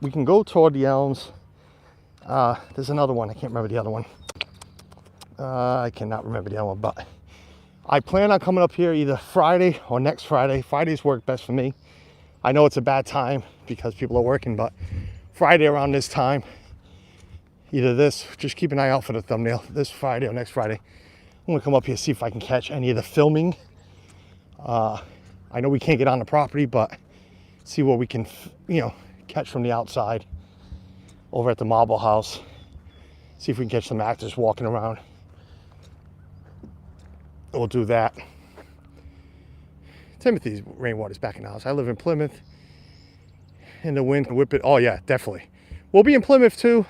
We can go toward the Elms. There's another one. I can't remember the other one. I cannot remember the other one, but I plan on coming up here either Friday or next Friday. Fridays work best for me. I know it's a bad time because people are working, but Friday around this time, either this, just keep an eye out for the thumbnail, this Friday or next Friday. I'm gonna come up here, see if I can catch any of the filming. I know we can't get on the property, but see what we can, catch from the outside over at the Marble House. See if we can catch some actors walking around. We'll do that. Timothy's rainwater's back in the house. I live in Plymouth. And the wind can whip it. Oh yeah, definitely. We'll be in Plymouth too.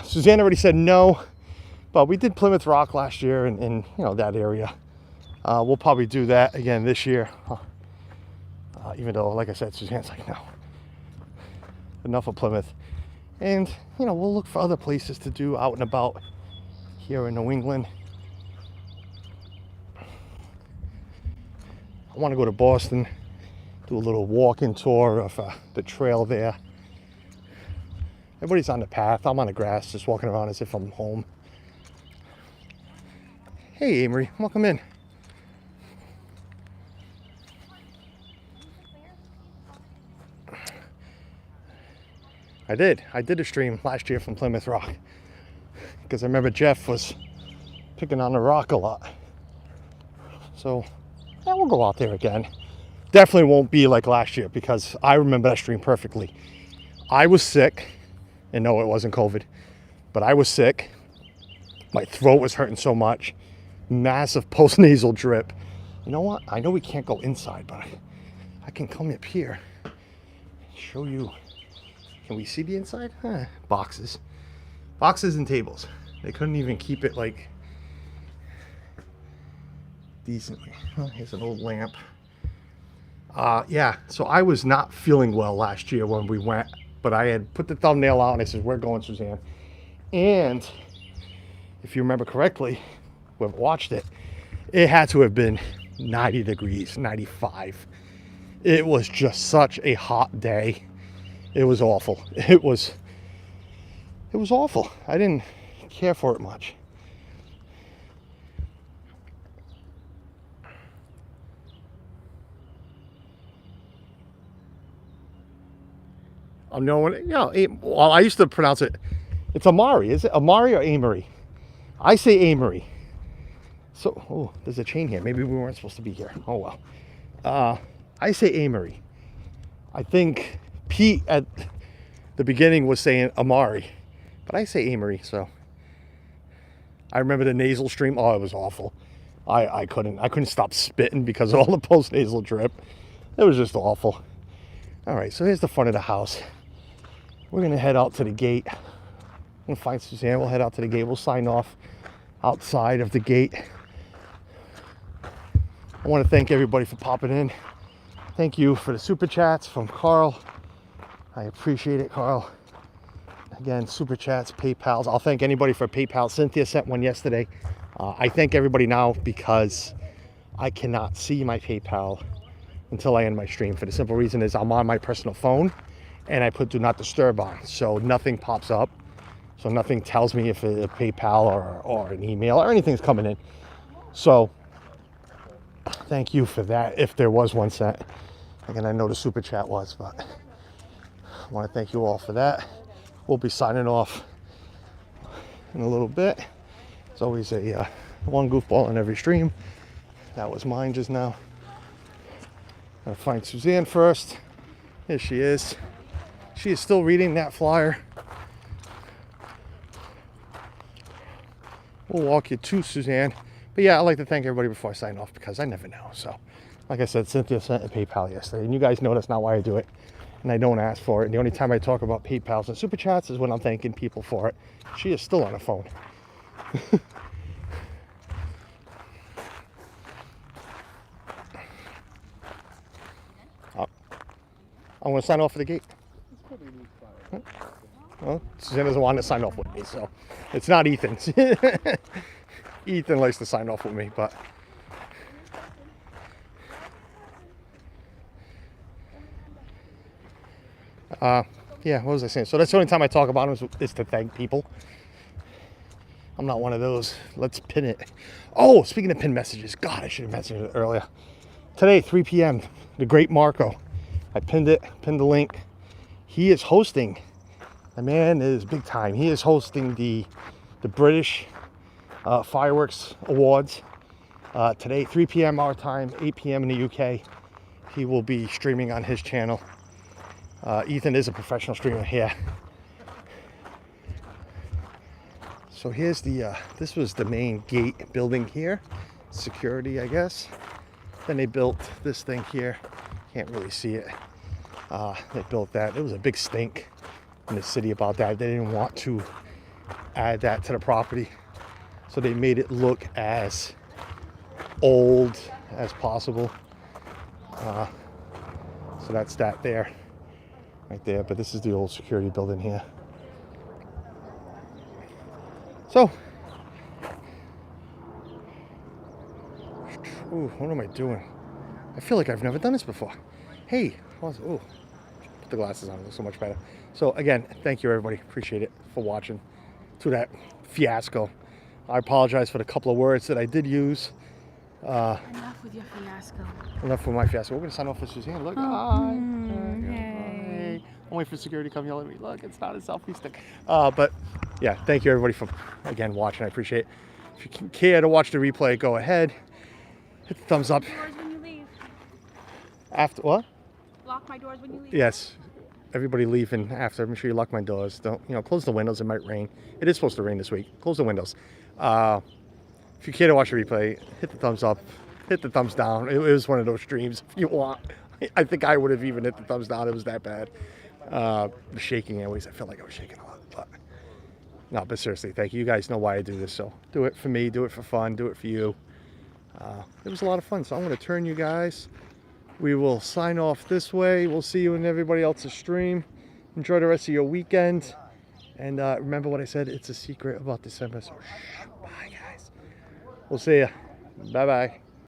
Suzanne already said no, but we did Plymouth Rock last year in that area. We'll probably do that again this year. Even though, like I said, Suzanne's like, no. Enough of Plymouth. And, we'll look for other places to do out and about here in New England. I want to go to Boston, do a little walking tour of the trail there. Everybody's on the path. I'm on the grass, just walking around as if I'm home. Hey, Amory, welcome in. I did a stream last year from Plymouth Rock because I remember Jeff was picking on the rock a lot. So yeah, we'll go out there again. Definitely won't be like last year because I remember that stream perfectly. I was sick, and no, it wasn't COVID, but I was sick. My throat was hurting so much. Massive post-nasal drip. You know what? I know we can't go inside, but I can come up here and show you. Can we see the inside? Boxes and tables. They couldn't even keep it like decently. Here's an old lamp. Yeah, so I was not feeling well last year when we went, but I had put the thumbnail out and I said, we're going, Suzanne. And if you remember correctly, we've watched it, it had to have been 90 degrees, 95. It was just such a hot day. It was awful. It was awful. I didn't care for it much. I'm knowing, well, I used to pronounce it, it's Amari. Is it Amari or Amory? I say Amory. So, oh, there's a chain here. Maybe we weren't supposed to be here. Oh, well. I say Amory. I think Pete at the beginning was saying Amari, but I say Amory, so. I remember the nasal stream. Oh, it was awful. I couldn't stop spitting because of all the post-nasal drip. It was just awful. All right, so here's the front of the house. We're gonna head out to the gate. I'm gonna find Suzanne. We'll head out to the gate. We'll sign off outside of the gate. I want to thank everybody for popping in. Thank you for the super chats from Carl. I appreciate it, Carl. Again, super chats, PayPals. I'll thank anybody for PayPal. Cynthia sent one yesterday. I thank everybody now because I cannot see my PayPal until I end my stream. For the simple reason is I'm on my personal phone and I put do not disturb on, so nothing pops up. So nothing tells me if a PayPal or an email or anything's coming in. So thank you for that, if there was one sent. Again, I know the super chat was, but I want to thank you all for that. We'll be signing off in a little bit. There's always a one goofball in every stream. That was mine just now. Gotta find Suzanne first. Here she is. She is still reading that flyer. We'll walk you to Suzanne. But yeah, I'd like to thank everybody before I sign off because I never know. So, like I said, Cynthia sent a PayPal yesterday. And you guys know that's not why I do it. And I don't ask for it. And the only time I talk about PayPals and Super Chats is when I'm thanking people for it. She is still on the phone. I'm going to sign off for the gate. Well, Suzanne doesn't want to sign off with me, so it's not Ethan's. Ethan likes to sign off with me, but Yeah, what was I saying? So that's the only time I talk about him is to thank people. I'm not one of those. Let's pin it. Oh, speaking of pin messages, God, I should have mentioned it earlier. Today, 3 p.m., the great Marco. I pinned the link. He is hosting. The man is big time. He is hosting the British Fireworks Awards. Today, 3 p.m. our time, 8 p.m. in the UK. He will be streaming on his channel. Ethan is a professional streamer here. So here's the, this was the main gate building here. Security, I guess. Then they built this thing here. Can't really see it. They built that. It was a big stink in the city about that. They didn't want to add that to the property. So they made it look as old as possible. So that's that there. Right there. But this is the old security building here. So, ooh, what am I doing? I feel like I've never done this before. Hey, ooh, put the glasses on, it looks so much better. So again, thank you everybody, appreciate it for watching to that fiasco. I apologize for the couple of words that I did use. Enough with your fiasco. Enough for my fiasco. We're gonna sign off with Suzanne. Look, hey. I'm waiting for security to come yell at me. Look, it's not a selfie stick. But yeah, thank you everybody for again watching. I appreciate it. If you care to watch the replay, go ahead. Hit the thumbs up. Doors when you leave. After what? Lock my doors when you leave. Yes. Everybody leaving after. Make sure you lock my doors. Don't, close the windows. It might rain. It is supposed to rain this week. Close the windows. If you care to watch the replay, hit the thumbs up. Hit the thumbs down. It was one of those streams. If you want, I think I would have even hit the thumbs down. It was that bad. The shaking, anyways. I felt like I was shaking a lot. But no, but seriously, thank you. You guys know why I do this. So do it for me. Do it for fun. Do it for you. It was a lot of fun. So I'm going to turn you guys. We will sign off this way. We'll see you in everybody else's stream. Enjoy the rest of your weekend. And remember what I said, it's a secret about December. So shh, bye guys. We'll see you. Bye-bye.